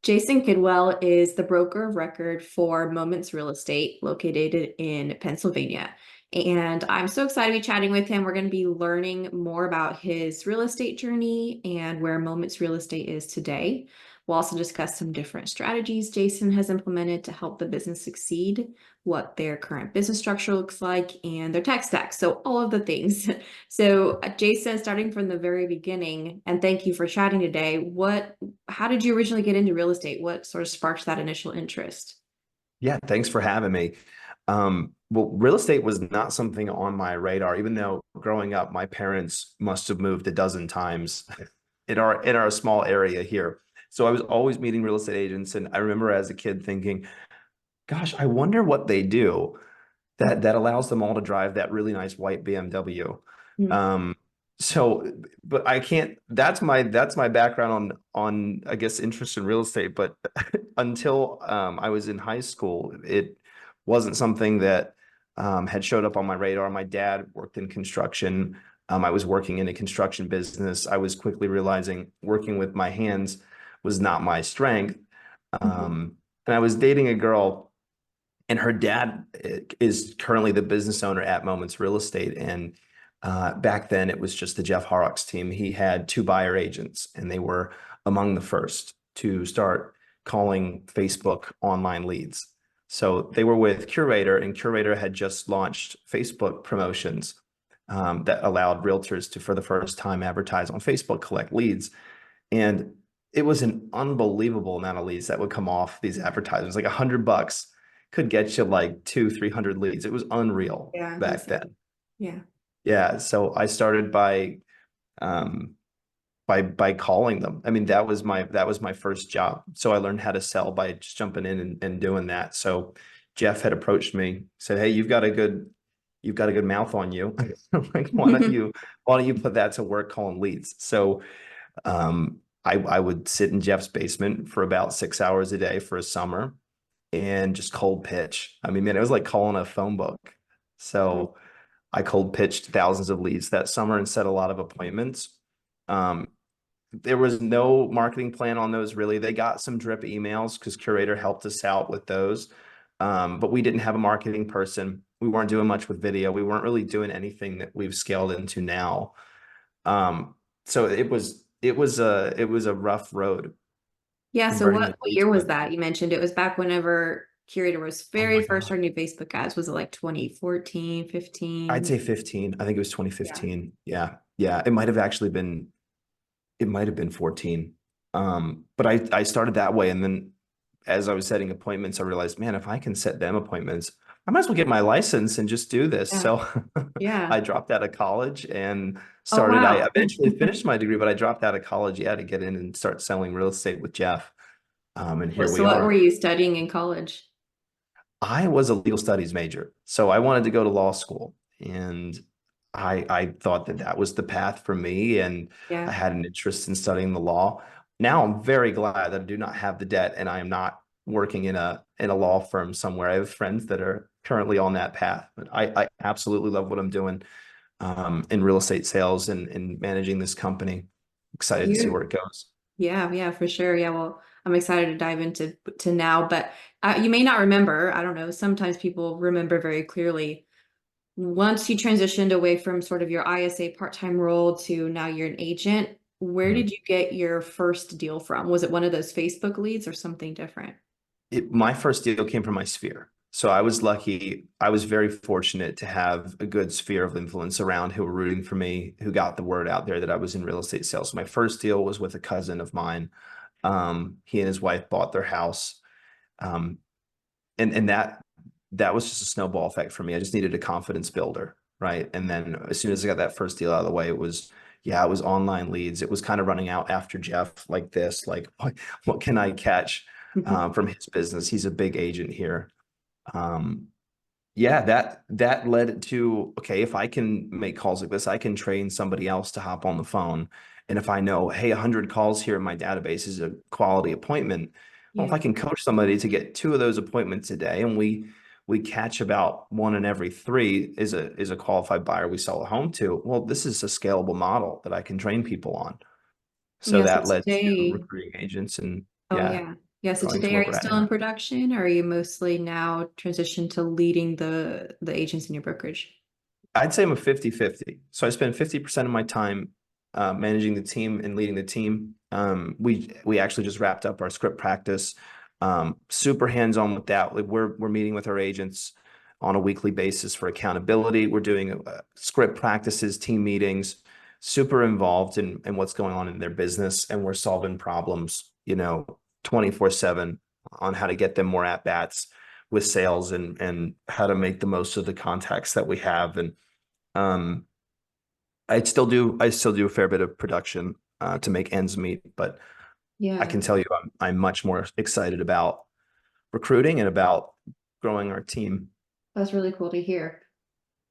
Jason Kidwell is the broker of record for Moments Real Estate located in Pennsylvania. And I'm so excited to be chatting with him. We're going to be learning more about his real estate journey and where Moments Real Estate is today. We'll also discuss some different strategies Jason has implemented to help the business succeed, what their current business structure looks like, and their tech stack. So all of the things. So Jason, starting from the very beginning, and thank you for chatting today. How did you originally get into real estate? What sort of sparked that initial interest? Yeah, thanks for having me. Well, real estate was not something on my radar, even though growing up, my parents must have moved a dozen times in our small area here. So I was always meeting real estate agents, and I remember as a kid thinking, "Gosh, I wonder what they do that allows them all to drive that really nice white BMW." Mhm. Um, but I can't. That's my background on I guess interest in real estate. But until I was in high school, it wasn't something that had showed up on my radar. My dad worked in construction. I was working in a construction business. I was quickly realizing working with my hands was not my strength. Mhm. And I was dating a girl, and her dad is currently the business owner at Moments Real Estate. And back then, it was just the Jeff Horrocks team. He had two buyer agents, and they were among the first to start calling Facebook online leads. So they were with Curator, and Curator had just launched Facebook promotions that allowed realtors to, for the first time, advertise on Facebook, collect leads. And it was an unbelievable amount of leads that would come off these advertisements. Like $100 could get you like 300 leads. It was unreal Yeah, back insane. then. Yeah. Yeah. So I started um by calling them. I mean, that was my first job. So I learned how to sell by just jumping in and doing that. So Jeff had approached me, said, "Hey, you've got a good mouth on you. Like, why don't you put that to work calling leads?" So I would sit in Jeff's basement for about 6 hours a day for a summer and just cold pitch. I mean, man, it was like calling a phone book. So I cold pitched thousands of leads that summer and set a lot of appointments. Um, there was no marketing plan on those really. They got some drip emails because Curator helped us out with those. But we didn't have a marketing person. We weren't doing much with video. We weren't really doing anything that we've scaled into now. Um, so it was a rough road Yeah. So converting what the what leads, year was but that? You mentioned it was back whenever Curator was oh very my first God. starting to do Facebook ads. Was it like 2014, I'd 15? say 15. I think it was Yeah. 2015. Yeah. Yeah. It might have been 14. But I started that way. And then as I was setting appointments, I realized, man, if I can set them appointments, I might as well get my license and just do this. Yeah. So Yeah. I dropped out of college and Oh, I wow. eventually finished my degree, but I dropped out of college, yeah, to get in and start selling real estate with Jeff. And here So we what were are. you studying in college? I was a legal studies major, so I wanted to go to law school, and I thought that that was the path for me, and I Yeah. had an interest in studying the law. Now I'm very glad that I do not have the debt, and I am not working in a law firm somewhere. I have friends that are currently on that path, but I absolutely love what I'm doing in real estate sales and managing this company. Excited to see You where it goes. Yeah, yeah, for sure. Yeah, well, I'm excited to dive into to now, but you may not remember. I don't know. Sometimes people remember very clearly. Once you transitioned away from sort of your ISA part-time role to now you're an agent, where Mhm. did you get your first deal from? Was it one of those Facebook leads or something different? My first deal came from my sphere. So I was lucky. I was very fortunate to have a good sphere of influence around who were rooting for me, who got the word out there that I was in real estate sales. So my first deal was with a cousin of mine. He and his wife bought their house. Um, and that was just a snowball effect for me. I just needed a confidence builder, right? And then as soon as I got that first deal out of the way, it was online leads. It was kind of running out after Jeff like this, like what can I catch from his business? He's a big agent here. Um, yeah, that led to, okay, if I can make calls like this, I can train somebody else to hop on the phone. And if I know, hey, 100 calls here in my database is a quality appointment, well, if Yeah. I can coach somebody to get two of those appointments a day, and we catch about one in every three is a qualified buyer we sell a home to, well, this is a scalable model that I can train people on. So Yeah, so that led to today, recruiting agents, and oh yeah. yeah. Yeah. So going to today, where are you we're at still in now. production, or are you mostly now transitioned to leading the agents in your brokerage? I'd say I'm a 50-50. So I spend 50% of my time managing the team and leading the team. We actually just wrapped up our script practice. Super hands-on with that. Like we're meeting with our agents on a weekly basis for accountability. We're doing script practices, team meetings, super involved in what's going on in their business, and we're solving problems, 24/7 on how to get them more at bats with sales and how to make the most of the contacts that we have. And um, I still do a fair bit of production to make ends meet, but I Yeah, can tell you I'm much more excited about recruiting and about growing our team. that's really cool to hear.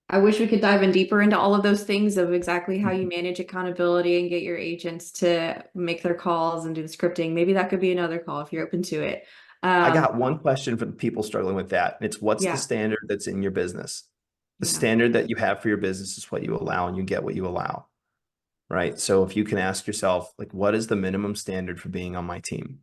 I wish we could dive in deeper into all of those things of exactly how you Mhm. manage accountability and get your agents to make their calls and do the scripting. Maybe that could be another call if you're open to it. I Um, got one question for the people struggling with that. And it's what's the yeah, standard that's in your business? The yeah. standard that you have for your business is what you allow, and you get what you allow, right? So if you can ask yourself, like, what is the minimum standard for being on my team?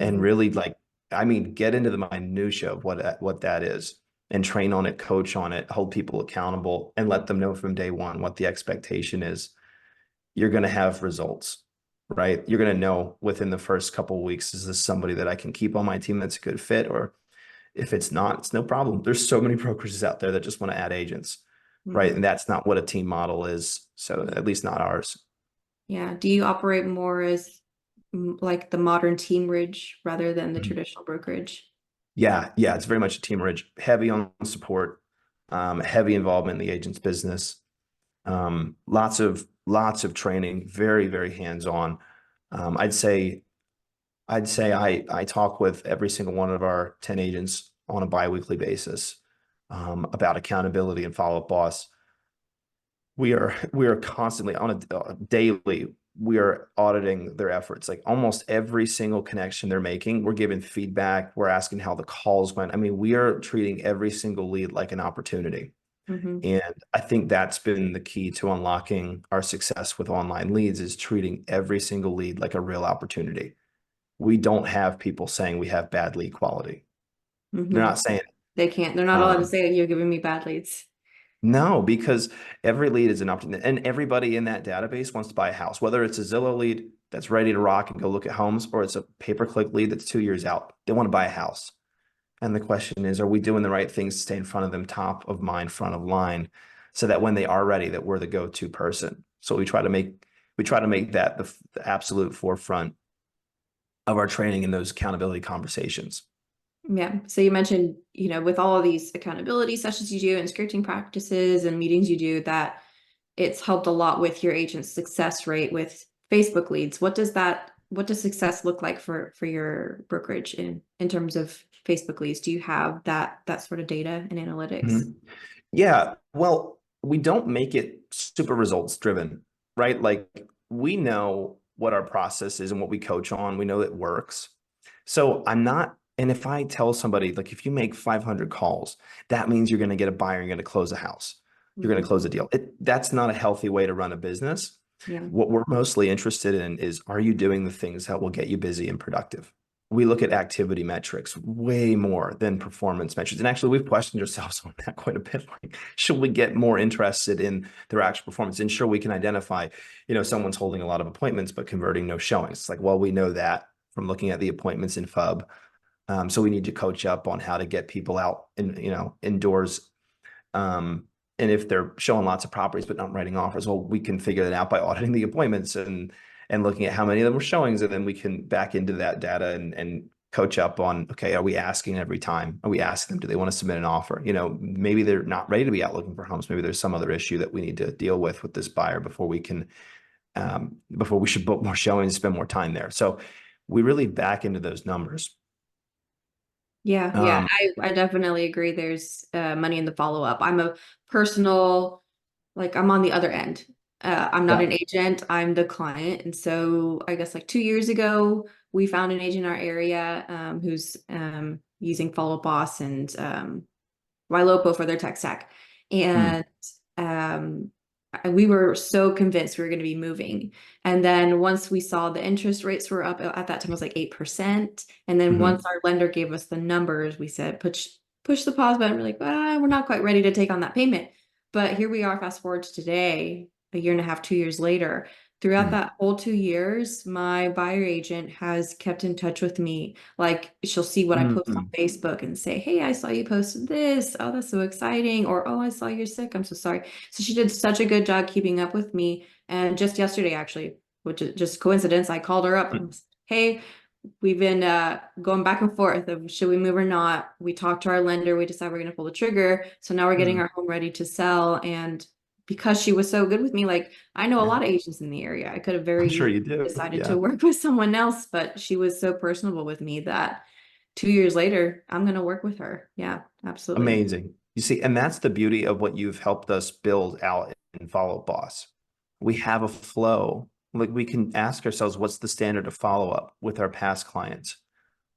And Mhm. really, like, I mean, get into the minutia of what that is, and train on it, coach on it, hold people accountable, and let them know from day one what the expectation is. You're going to have results, right? You're going to know within the first couple of weeks, is this somebody that I can keep on my team that's a good fit? Or if it's not, it's no problem. There's so many brokerages out there that just want to add agents, right? Mhm. And that's not what a team model is. So at least not ours. Yeah. Do you operate more as like the modern Teamerage rather than the Mhm. traditional brokerage? Yeah, yeah, it's very much a teamerage, heavy on support, heavy involvement in the agent's business, lots of training, very, very hands-on. I'd say I talk with every single one of our 10 agents on a biweekly basis about accountability and follow-up boss. We are constantly on a daily, we are auditing their efforts. Like almost every single connection they're making, we're giving feedback, we're asking how the calls went. I mean, we are treating every single lead like an opportunity. Hmm. And I think that's been the key to unlocking our success with online leads, is treating every single lead like a real opportunity. We don't have people saying we have bad lead quality. They're Hmm. not saying it. They can't. They're not allowed to Um, say you're giving me bad leads. no, because every lead is an opportunity, and everybody in that database wants to buy a house, whether it's a Zillow lead that's ready to rock and go look at homes, or it's a pay-per-click lead that's 2 years out. They want to buy a house. And the question is, are we doing the right things to stay in front of them, top of mind, front of line, so that when they are ready, that we're the go-to person? So we try to make that the absolute forefront of our training in those accountability conversations. Yeah. So you mentioned, with all of these accountability sessions you do and scripting practices and meetings you do, that it's helped a lot with your agent's success rate with Facebook leads. What does success look like for your brokerage in terms of Facebook leads? Do you have that sort of data and analytics? Mhm. Yeah, well, we don't make it super results driven, right? Like we know what our process is and what we coach on. We know it works. So I'm not, and if I tell somebody, like if you make 500 calls, that means you're going to get a buyer, you're going to close a house, you're going to Hmm. close a deal. That's not a healthy way to run a business. Yeah. What we're mostly interested in is, are you doing the things that will get you busy and productive? We look at activity metrics way more than performance metrics. And actually, we've questioned ourselves on that quite a bit. Like, should we get more interested in their actual performance? And sure, we can identify, someone's holding a lot of appointments, but converting no showings. It's like, well, we know that from looking at the appointments in FUB. So we need to coach up on how to get people out indoors, um, and if they're showing lots of properties but not writing offers, well, we can figure that out by auditing the appointments and looking at how many of them were showings, and then we can back into that data and coach up on, okay, are we asking every time? Are we asking them, do they want to submit an offer? Maybe they're not ready to be out looking for homes. Maybe there's some other issue that we need to deal with this buyer before we should book more showings, spend more time there. So we really back into those numbers. Yeah, yeah, Um, I definitely agree. There's money in the follow up. I'm a personal, like I'm on the other end. I'm not yeah. an agent, I'm the client. And so I guess like 2 years ago, we found an agent in our area who's using Follow Boss and Ylopo for their tech stack. Mm, And um, we were so convinced we were going to be moving. And then once we saw the interest rates were up at that time, it was like 8%. And then Mhm. once our lender gave us the numbers, we said, push the pause button. We're like, we're not quite ready to take on that payment. But here we are, fast forward to today, a year and a half, 2 years later. Throughout Mm. that whole 2 years, my buyer agent has kept in touch with me. Like she'll see what I post on Mhm. Facebook and say, hey, I saw you posted this. Oh, that's so exciting. Or, oh, I saw you're sick. I'm so sorry. So she did such a good job keeping up with me. And just yesterday, actually, which is just coincidence, I called her up. Hey, we've been going back and forth of should we move or not. We talked to our lender. We decided we're going to pull the trigger. So now we're getting Mm. our home ready to sell. And because she was so good with me, like I know a Yeah, lot of agents in the area. I could have I'm very sure easily you do. decided to Yeah. work with someone else, but she was so personable with me that 2 years later, I'm going to work with her. Yeah, absolutely. Amazing. You see, and that's the beauty of what you've helped us build out in Follow Boss. We have a flow. Like we can ask ourselves, what's the standard of follow up with our past clients?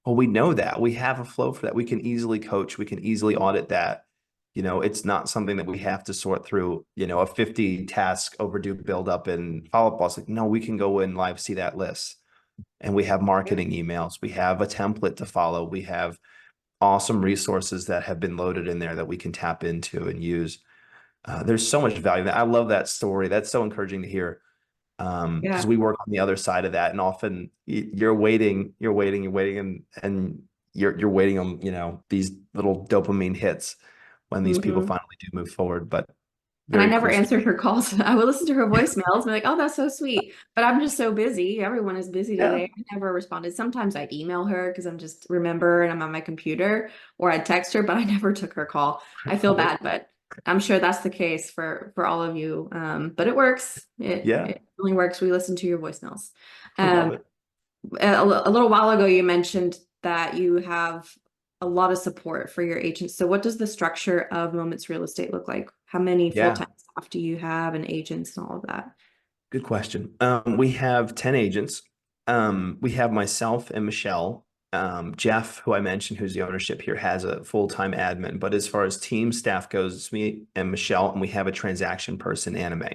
Well, we know that we have a flow for that. We can easily coach. We can easily audit that. It's not something that we have to sort through, a 50 task overdue buildup in Follow Up Boss. Like, no, we can go in live, see that list. And we have marketing emails. We have a template to follow. We have awesome resources that have been loaded in there that we can tap into and use. There's so much value. I love that story. That's so encouraging to hear. Because Yeah. we work on the other side of that, and often you're waiting, and you're waiting on these little dopamine hits when these people Hmm. finally do move forward. But And I very never cool story. answered her calls. I would listen to her voicemails and be like, oh, that's so sweet. But I'm just so busy. Everyone is busy Yeah, today. I never responded. Sometimes I'd email her because I'm just remember and I'm on my computer, or I'd text her, but I never took her call. I feel bad, but I'm sure that's the case for all of you. But it works. It yeah, it really works. We listen to your voicemails. I Um, love it. a little while ago, you mentioned that you have a lot of support for your agents. So what does the structure of Moments Real Estate look like? How many Yeah, full-time staff do you have and agents and all of that? good question. We have 10 agents. We have myself and Michelle. Jeff, who I mentioned, who's the ownership here, has a full-time admin. But as far as team staff goes, it's me and Michelle, and we have a transaction person, Anime.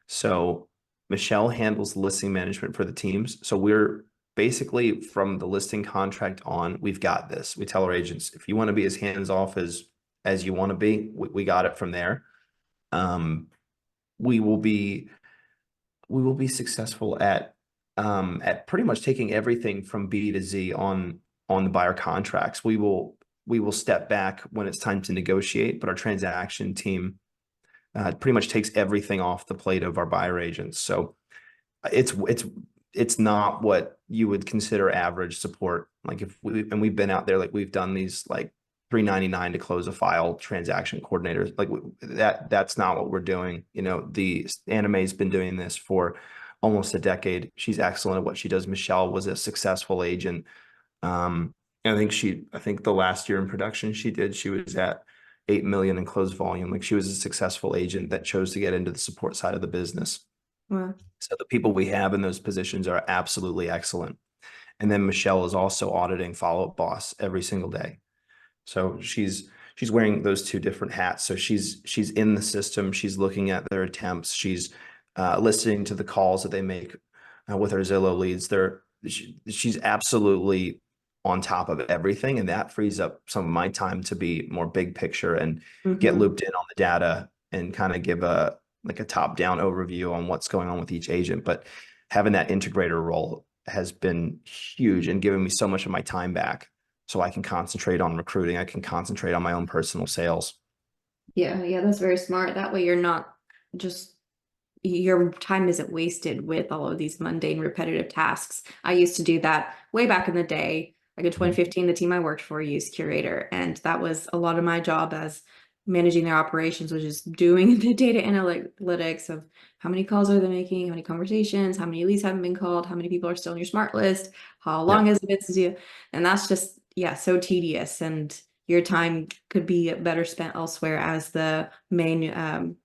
So Michelle handles listing management for the teams. So we're basically from the listing contract on, we've got this. We tell our agents, if you want to be as hands off as you want to be, we got it from there. Um, we will be we will be successful at pretty much taking everything from B to Z on the buyer contracts. We will step back when it's time to negotiate, but our transaction team pretty much takes everything off the plate of our buyer agents. So it's not what you would consider average support. Like if we've been out there, like we've done these like 399 to close a file transaction coordinators. Like that's not what we're doing. The Anime's been doing this for almost a decade. She's excellent at what she does. Michelle was a successful agent. Um, I think the last year in production she was at 8 million in closed volume. Like she was a successful agent that chose to get into the support side of the business. Well, So the people we have in those positions are absolutely excellent. And then Michelle is also auditing Follow-Up Boss every single day. So she's wearing those two different hats. So she's in the system. She's looking at their attempts. She's listening to the calls that they make with our Zillow leads. She's absolutely on top of everything, and that frees up some of my time to be more big picture and get hmm. looped in on the data and kind of give a top down overview on what's going on with each agent. But having that integrator role has been huge and given me so much of my time back so I can concentrate on recruiting. I can concentrate on my own personal sales. Yeah, yeah, that's very smart. That way you're not just your time isn't wasted with all of these mundane, repetitive tasks. I used to do that way back in the day. Like in Mhm. 2015, the team I worked for used Curator, and that was a lot of my job as managing their operations, was just doing the data analytics of how many calls are they making, how many conversations, how many leads haven't been called, how many people are still on your smart list, how long Yeah. has it been since you, and that's just, yeah, so tedious. And your time could be better spent elsewhere as the main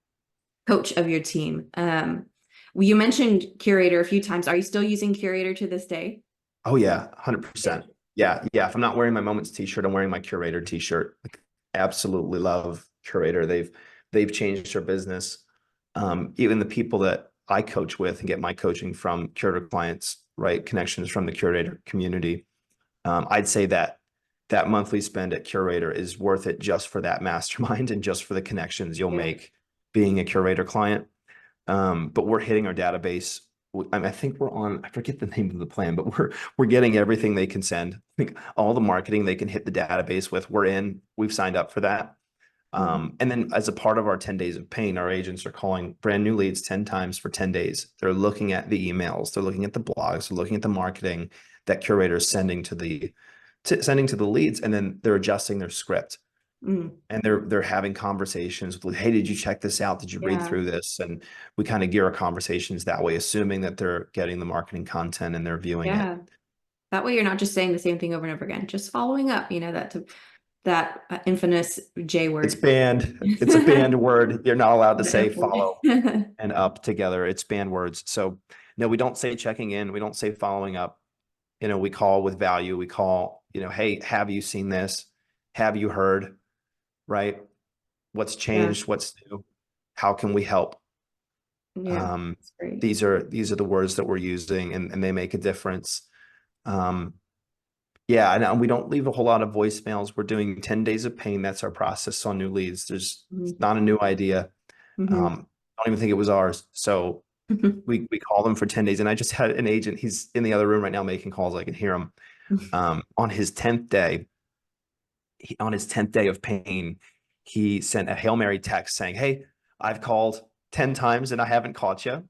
coach of your team. You mentioned Curator a few times. Are you still using Curator to this day? Oh yeah, Yeah. 100%. Yeah, yeah. If I'm not wearing my Moments t-shirt, I'm wearing my Curator t-shirt. Like, absolutely love Curator. They've changed our business. Even the people that I coach with and get my coaching from, Curator clients, right? Connections from the Curator community. I'd say that that monthly spend at Curator is worth it just for that mastermind and just for the connections you'll Yeah. make being a Curator client. But we're hitting our database. I think we're on, I forget the name of the plan, but we're getting everything they can send. I think all the marketing they can hit the database with, we're in. We've signed up for that. Mhm. And then as a part of our 10 days of pain, our agents are calling brand new leads 10 times for 10 days. They're looking at the emails, they're looking at the blogs, they're looking at the marketing that Curator is sending to the leads, and then they're adjusting their script. Mm. And they're having conversations with, hey, did you check this out? Did you read Yeah. through this? And we kind of gear our conversations that way, assuming that they're getting the marketing content and they're viewing it. Yeah. That way you're not just saying the same thing over and over again, just following up, that infamous J It's word. banned. It's a banned word. You're not allowed to The say F word. follow and up together. It's banned words. So no, we don't say checking in. We don't say following up. We call with value. We call, hey, have you seen this? Have you heard? Right? What's Yeah. changed? What's new? How can we help? Yeah. Um, That's great. these are the words that we're using, and they make a difference. Um, yeah, and we don't leave a whole lot of voicemails. We're doing 10 days of pain. That's our process on new leads. There's Mhm. not a new idea. Mhm. I don't even think it was ours. So we call them for 10 days. And I just had an agent, he's in the other room right now making calls. I can hear him. On his 10th day, on his 10th day of pain, he sent a Hail Mary text saying, hey, I've called 10 times and I haven't caught you.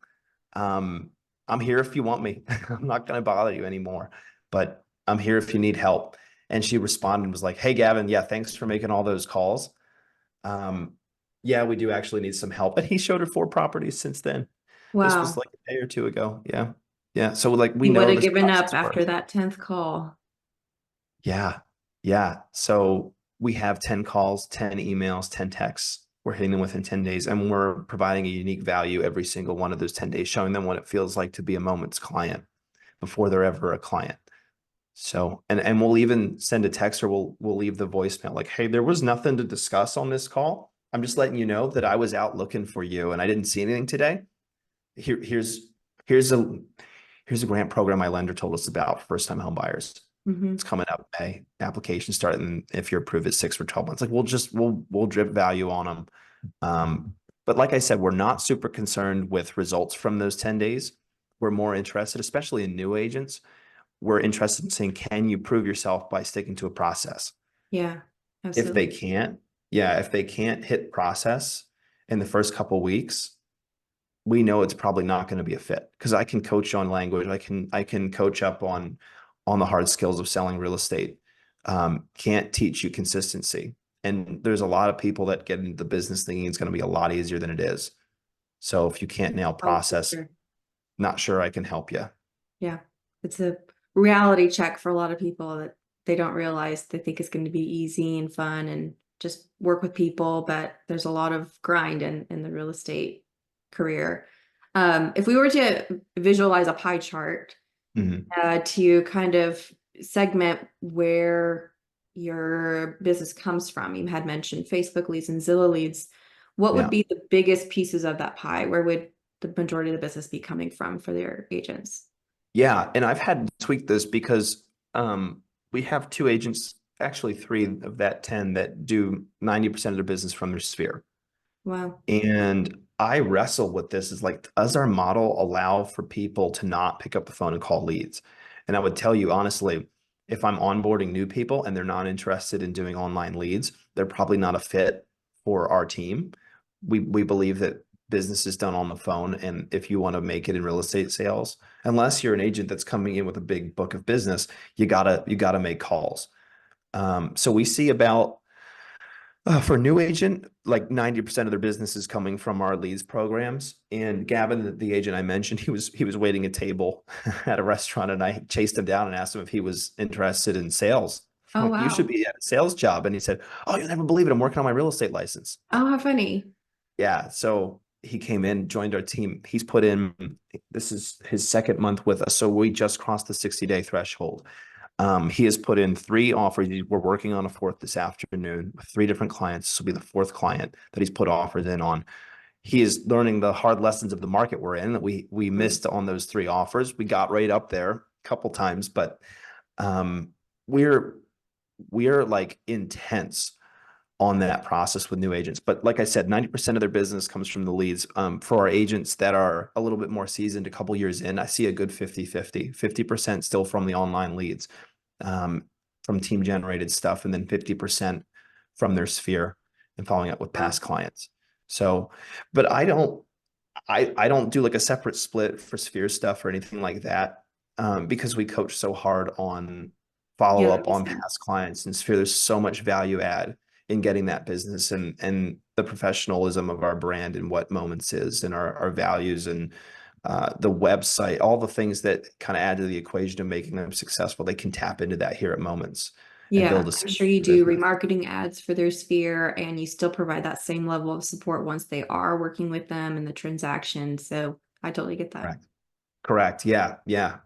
Um, I'm here if you want me. I'm not going to bother you anymore, but I'm here if you need help. And she responded and was like, hey, Gavin, yeah, thanks for making all those calls. Um, yeah, we do actually need some help. And he showed her 4 properties since then. This was Wow. like a day or two ago. Yeah. Yeah. So like we He would know have this given up process after works. that 10th call. Yeah. Yeah. So we have 10 calls, 10 emails, 10 texts. We're hitting them within 10 days, and we're providing a unique value every single one of those 10 days, showing them what it feels like to be a moment's client before they're ever a client. So, and we'll even send a text, or we'll leave the voicemail like, hey, there was nothing to discuss on this call. I'm just letting you know that I was out looking for you and I didn't see anything today. Here, here's a here's a grant program my lender told us about for first time home buyers. Hmm. It's coming up May. Application starting, and if you're approved, it's 6 for 12 months. Like we'll drip value on them. But like I said, we're not super concerned with results from those 10 days. We're more interested, especially in new agents. We're interested in saying, can you prove yourself by sticking to a process? Yeah, If they absolutely. can't, yeah, if they can't hit process in the first couple weeks, we know it's probably not going to be a fit, because I can coach on language. I can coach up on the hard skills of selling real estate. Can't teach you consistency. And there's a lot of people that get into the business thinking it's going to be a lot easier than it is. So if you can't nail Oh, for process, sure. not sure I can help you. Yeah. It's a reality check for a lot of people that they don't realize. They think it's going to be easy and fun and just work with people, but there's a lot of grind in the real estate career. If we were to visualize a pie chart, Mhm. to kind of segment where your business comes from. You had mentioned Facebook leads and Zillow leads. What would Yeah. be the biggest pieces of that pie? Where would the majority of the business be coming from for their agents? Yeah. And I've had to tweak this because we have 2 agents, actually 3 of that 10, that do 90% of their business from their sphere. Wow. And I wrestle with this, is like, does our model allow for people to not pick up the phone and call leads? And I would tell you honestly, if I'm onboarding new people and they're not interested in doing online leads, they're probably not a fit for our team. We believe that business is done on the phone. And if you want to make it in real estate sales, unless you're an agent that's coming in with a big book of business, you gotta make calls. So we see about for a new agent, like 90% of their business is coming from our leads programs. And Gavin, the agent I mentioned, he was waiting a table at a restaurant, and I chased him down and asked him if he was interested in sales. I'm Oh, like, you should wow. be at a sales job. And he said, oh, you'll never believe it, I'm working on my real estate license. Oh, how funny. Yeah. So he came in, joined our team. He's put in, this is his second month with us. So we just crossed the 60-day threshold. He has put in 3 offers. We're working on a fourth this afternoon with 3 different clients. This will be the 4th client that he's put offers in on. he is learning the hard lessons of the market we're in. We Mm. missed on those 3 offers. We got right up there a couple times, but um, we're we're like intense on that process with new agents. But like I said, 90% of their business comes from the leads. For our agents that are a little bit more seasoned, a couple years in, I see a good 50-50 still from the online leads, um, from team generated stuff, and then 50% from their sphere and following up with Wow. past clients. So, but I don't do like a separate split for sphere stuff or anything like that, because we coach so hard on follow Yeah, that up makes on sense. past clients and sphere. There's so much value add in getting that business, and the professionalism of our brand and what Moments is, and our values, and the website, all the things that kind of add to the equation of making them successful. They can tap into that here at Moments and build Yeah, a I'm sure you successful do business. remarketing ads for their sphere and you still provide that same level of support once they are working with them in the transaction. So I totally get that. Correct. Correct. Yeah. Yeah.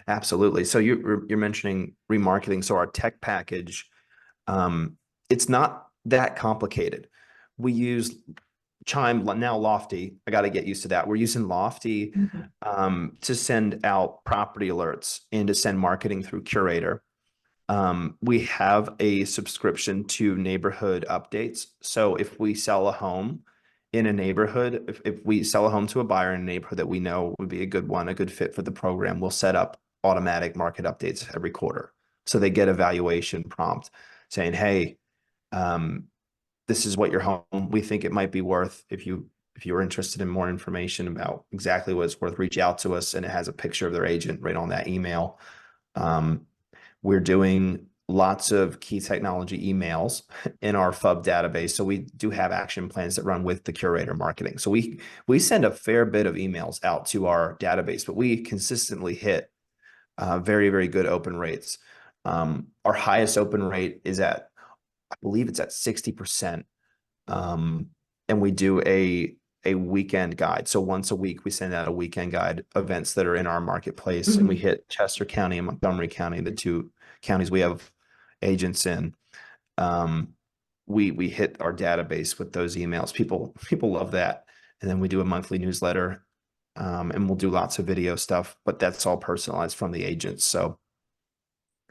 Absolutely. So you're mentioning remarketing. So our tech package, um, it's not that complicated. We use Chime, now Lofty. I got to get used to that. We're using Lofty, Mhm. to send out property alerts and to send marketing through Curator. We have a subscription to neighborhood updates. So if we sell a home in a neighborhood, if we sell a home to a buyer in a neighborhood that we know would be a good one, a good fit for the program, we'll set up automatic market updates every quarter. So they get a valuation prompt saying, hey, um, this is what your home, we think it might be worth. If you're interested in more information about exactly what it's worth, reach out to us. And it has a picture of their agent right on that email. Um, we're doing lots of Kee Technology emails in our FUB database. So we do have action plans that run with the Curator marketing. So we send a fair bit of emails out to our database, but we consistently hit very, very good open rates. Our highest open rate is at, I believe it's at 60%. Um, and we do a weekend guide. So once a week, we send out a weekend guide, events that are in our marketplace, and we Mhm. hit Chester County and Montgomery County, the two counties we have agents in. Um, we hit our database with those emails. People love that. And then we do a monthly newsletter, and we'll do lots of video stuff, but that's all personalized from the agents. So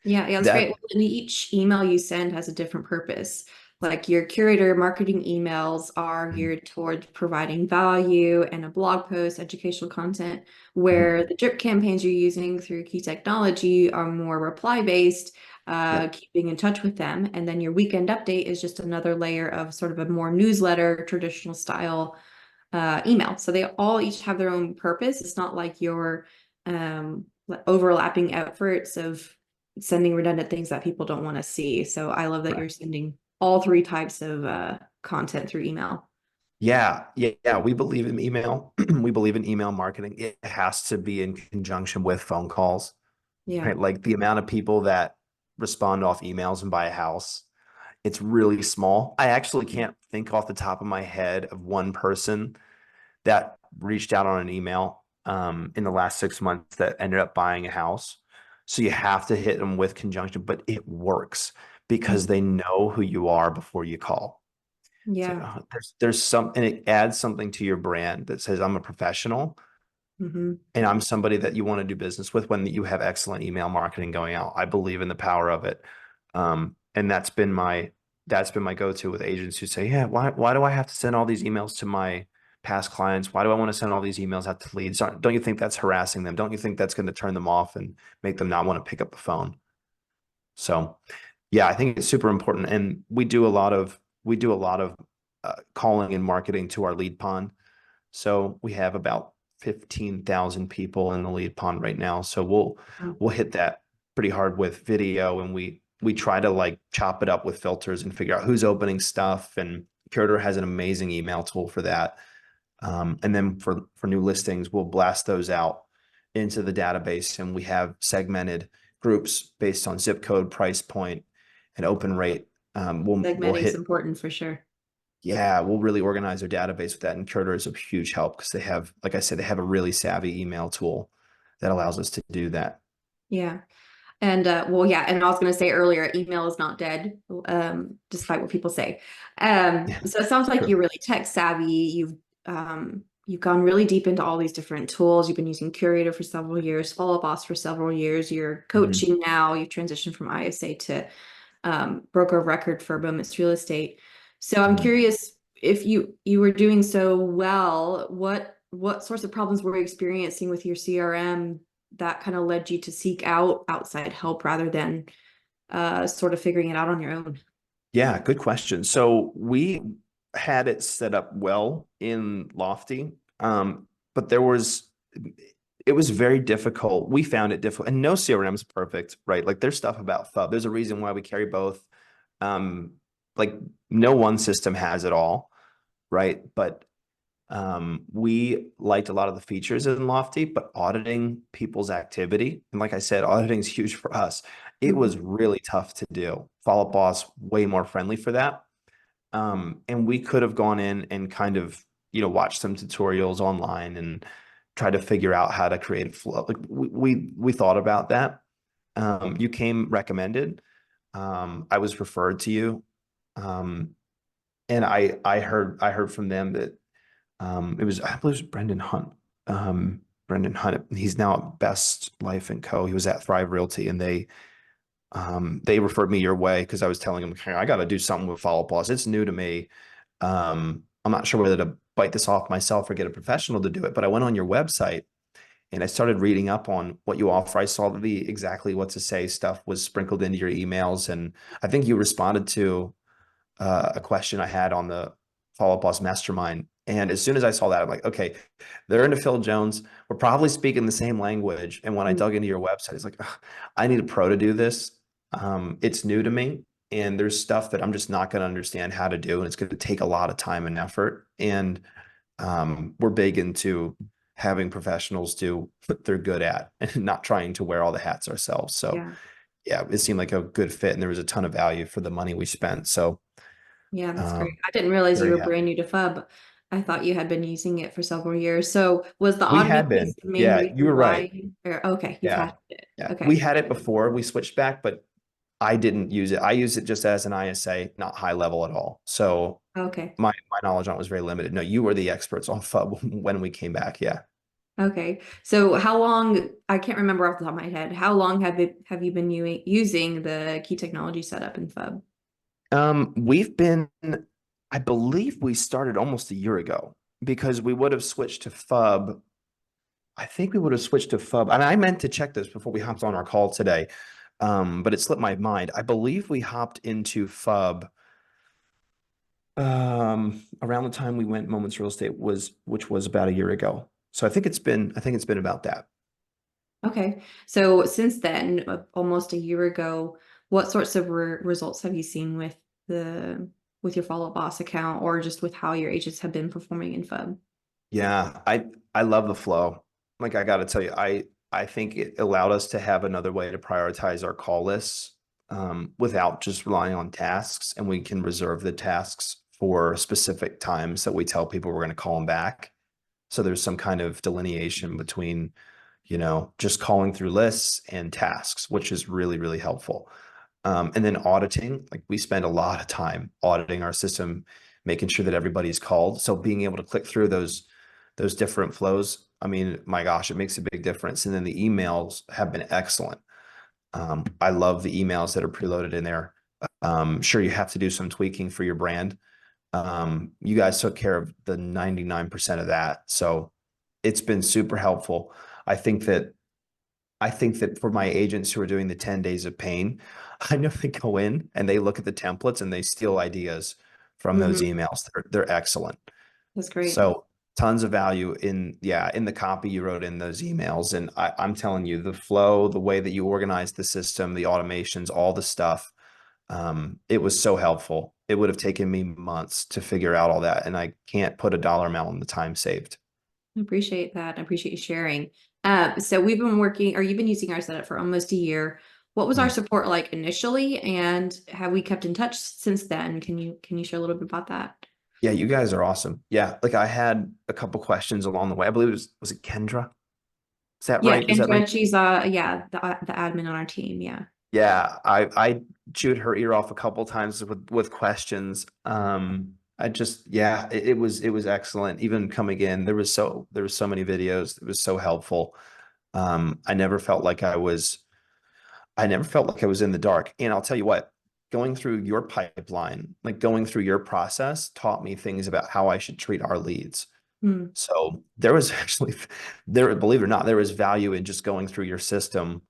Yeah, yeah, that's that great. And each email you send has a different purpose. Like your curator marketing emails are geared toward providing value and a blog post, educational content, Mhm. where the drip campaigns you're using through Key Technology are more reply based, Yep. keeping in touch with them. And then your weekend update is just another layer of sort of a more newsletter, traditional style email. So they all each have their own purpose. It's not like you're overlapping efforts of sending redundant things that people don't want to see. So I love that you're sending all three types of content through email. Yeah, yeah, yeah. We believe in email. We believe in email marketing. It has to be in conjunction with phone calls, Yeah. right? Like the amount of people that respond off emails and buy a house, it's really small. I actually can't think off the top of my head of one person that reached out on an email, in the last 6 months that ended up buying a house. So you have to hit them with conjunction, but it works because they know who you are before you call. It's like, Yeah. oh, there's some, and it adds something to your brand that says I'm a professional Hmm. and I'm somebody that you want to do business with when you have excellent email marketing going out. I believe in the power of it. And that's been my go-to with agents who say, yeah, why do I have to send all these emails to my past clients? Why do I want to send all these emails out to leads? Don't you think that's harassing them? Don't you think that's going to turn them off and make them not want to pick up the phone? So yeah, I think it's super important. And we do a lot of calling and marketing to our lead pond. So we have about 15,000 people in the lead pond right now. So we'll hit that pretty hard with video, and we try to like chop it up with filters and figure out who's opening stuff. And Curator has an amazing email tool for that. And then for new listings, we'll blast those out into the database, and we have segmented groups based on zip code, price point, and open rate. We'll Segmenting is hit, important for sure. yeah, we'll really organize our database with that. And Curator is a huge help because they have, like I said, they have a really savvy email tool that allows us to do that. Yeah. And well, yeah, and I was going to say earlier, email is not dead, despite what people say. Yeah, So it sounds like true. you're really tech savvy. You've you've gone really deep into all these different tools. You've been using Curator for several years, Followup for several years. You're Mhm. coaching now. You've transitioned from ISA to broker of record for Moments Real Estate. So I'm Mhm. curious if you were doing so well, what sorts of problems were you experiencing with your CRM that kind of led you to seek out outside help rather than sort of figuring it out on your own? Yeah, good question. So we had it set up well in Lofty, but it was very difficult. We found it difficult, and no CRM is perfect, right? Like there's stuff about FUB. There's a reason why we carry both. Um, like no one system has it all, right? But we liked a lot of the features in Lofty, but auditing people's activity, and like I said, auditing is huge for us. It Mhm. was really tough to do. Follow Boss way more friendly for that. And we could have gone in and kind of, watched some tutorials online and try to figure out how to create a flow. Like we thought about that. You came recommended. I was referred to you. Um, and I heard from them that it was, I believe it was Brendan Hunt. Brendan Hunt. He's now at Best Life and Co. He was at Thrive Realty, and they referred me your way because I was telling them, "Hey, I got to do something with Follow Plus. It's new to me. I'm not sure whether to bite this off myself or get a professional to do it." But I went on your website and I started reading up on what you offer. I saw that the exactly what to say stuff was sprinkled into your emails, and I think you responded to a question I had on the Follow Boss Mastermind. And as soon as I saw that, I'm like, okay, they're into Phil Jones. We're probably speaking the same language. And when I dug into your website, it's like, "Ugh, I need a pro to do this. It's new to me. And there's stuff that I'm just not going to understand how to do. And it's going to take a lot of time and effort. And we're big into having professionals do what they're good at and not trying to wear all the hats ourselves. So, Yeah. yeah, it seemed like a good fit. And there was a ton of value for the money we spent. So, Yeah, that's great. um, I didn't realize you very were brand happy. new to FUB. I thought you had been using it for several years. So was the We auditing had piece been. the main Yeah, you reason were right. why? Or okay, you've Yeah. had it. Yeah. We Okay. had it before we switched back, but I didn't use it. I used it just as an ISA, not high level at all. So Okay. my knowledge on it was very limited. No, you were the experts on FUB when we came back. Yeah. Okay. So how long, I can't remember off the top of my head, how long have you been using the Key Technology setup in FUB? We've been, I believe we started almost a year ago because we would have switched to FUB. I think we would have switched to FUB. And I meant to check this before we hopped on our call today. But it slipped my mind. I believe we hopped into FUB around the time we went Moments Real Estate which was about a year ago. So I think it's been about that. Okay. So since then, almost a year ago, what sorts of results have you seen with the with your Follow Boss account or just with how your agents have been performing in FUB? Yeah, I love the flow. Like I got to tell you, I think it allowed us to have another way to prioritize our call lists without just relying on tasks, and we can reserve the tasks for specific times that we tell people we're going to call them back. So there's some kind of delineation between, just calling through lists and tasks, which is really, really helpful. And then auditing, like we spend a lot of time auditing our system, making sure that everybody's called. So being able to click through those different flows, I mean, my gosh, it makes a big difference. And then the emails have been excellent. I love the emails that are preloaded in there. Sure, you have to do some tweaking for your brand. You guys took care of the 99% of that. So it's been super helpful. I think that I think that for my agents who are doing the 10 days of pain, I know they go in and they look at the templates and they steal ideas from those Hmm. emails. They're excellent. That's great. So tons of value in the copy you wrote in those emails. And I'm telling you, the flow, the way that you organize the system, the automations, all the stuff, it was so helpful. It would have taken me months to figure out all that. And I can't put a dollar amount on the time saved. I appreciate that. I appreciate you sharing. So we've been working, or you've been using our setup for almost a year. What was our Mm. support like initially, and have we kept in touch since then? Can you share a little bit about that? Yeah, you guys are awesome. Yeah, like I had a couple questions along the way. I believe was it Kendra? Is that Yeah, right? Is that right? Kendra, she's yeah, the admin on our team. Yeah. Yeah, I chewed her ear off a couple times with questions. I just, yeah, it was excellent. Even coming in, there was so many videos. It was so helpful. I never felt like I never felt like I was in the dark. And I'll tell you what, going through your pipeline, like going through your process taught me things about how I should treat our leads. Hmm. So there was actually there, believe it or not, there was value in just going through your system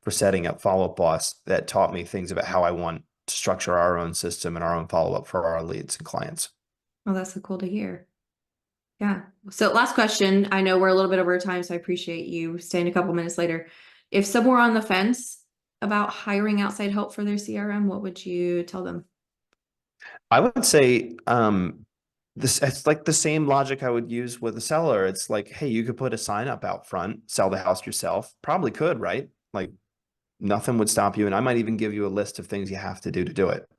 for setting up Follow Up Boss that taught me things about how I want to structure our own system and our own follow-up for our leads and clients. Oh, that's so cool to hear. Yeah. So last question. I know we're a little bit over time, so I appreciate you staying a couple minutes later. If someone were on the fence about hiring outside help for their CRM, what would you tell them? I would say this it's like the same logic I would use with a seller. It's like, hey, you could put a sign up out front, sell the house yourself. Probably could, right? Like nothing would stop you. And I might even give you a list of things you have to do it.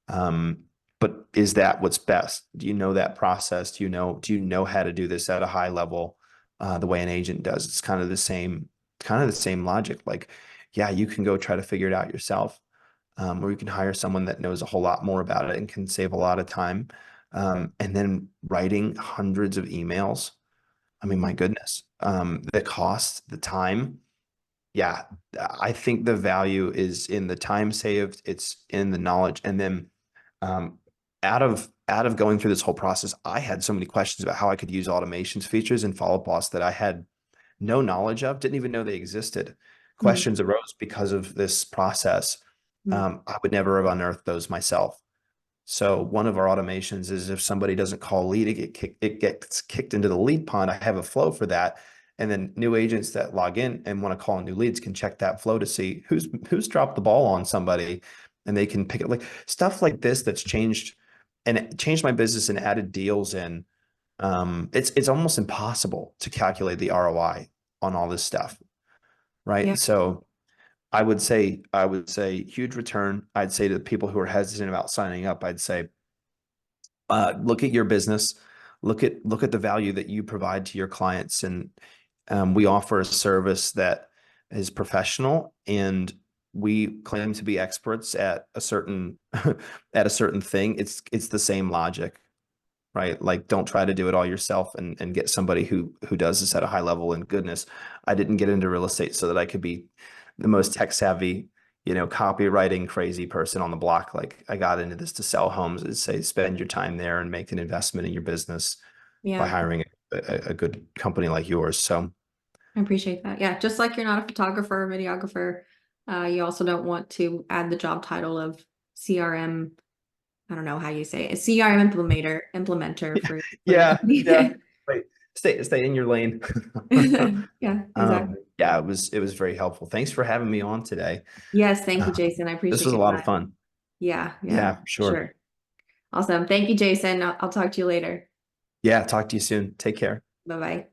Um, but is that what's best? Do you know that process? Do you know how to do this at a high level, the way an agent does? It's kind of the same logic. Like, yeah, you can go try to figure it out yourself, or you can hire someone that knows a whole lot more about it and can save a lot of time. And then writing hundreds of emails. I mean, my goodness, the cost, the time. Yeah, I think the value is in the time saved. It's in the knowledge, and then um, out of going through this whole process, I had so many questions about how I could use automations features in Follow Up Boss that I had no knowledge of, didn't even know they existed. Hmm. Questions arose because of this process. Hmm. I would never have unearthed those myself. So one of our automations is if somebody doesn't call a lead, it gets kicked into the lead pond. I have a flow for that. And then new agents that log in and want to call new leads can check that flow to see who's dropped the ball on somebody, and they can pick it like stuff like this that's changed and it changed my business and added deals in. It's almost impossible to calculate the ROI on all this stuff, Yeah. right? So I would say huge return. I'd say to the people who are hesitant about signing up, I'd say look at your business, look at the value that you provide to your clients, and we offer a service that is professional, and we claim to be experts at a certain at a certain thing. It's the same logic, right? Like don't try to do it all yourself and get somebody who does this at a high level. And goodness, I didn't get into real estate so that I could be the most tech savvy, copywriting crazy person on the block. Like I got into this to sell homes and say spend your time there and make an investment in your business by Yeah. hiring a good company like yours. So I appreciate that. Yeah. Just like you're not a photographer or videographer, you also don't want to add the job title of CRM. I don't know how you say it. CRM implementer for your yeah, yeah. company. Right. Stay in your lane. Yeah, exactly. Yeah, it was very helpful. Thanks for having me on today. Yes, thank Uh, you, Jason. I this appreciate was a your lot of time. fun. Yeah, yeah, Yeah, for sure. sure. Awesome. Thank you, Jason. I'll talk to you later. Yeah, talk to you soon. Take care. Bye-bye.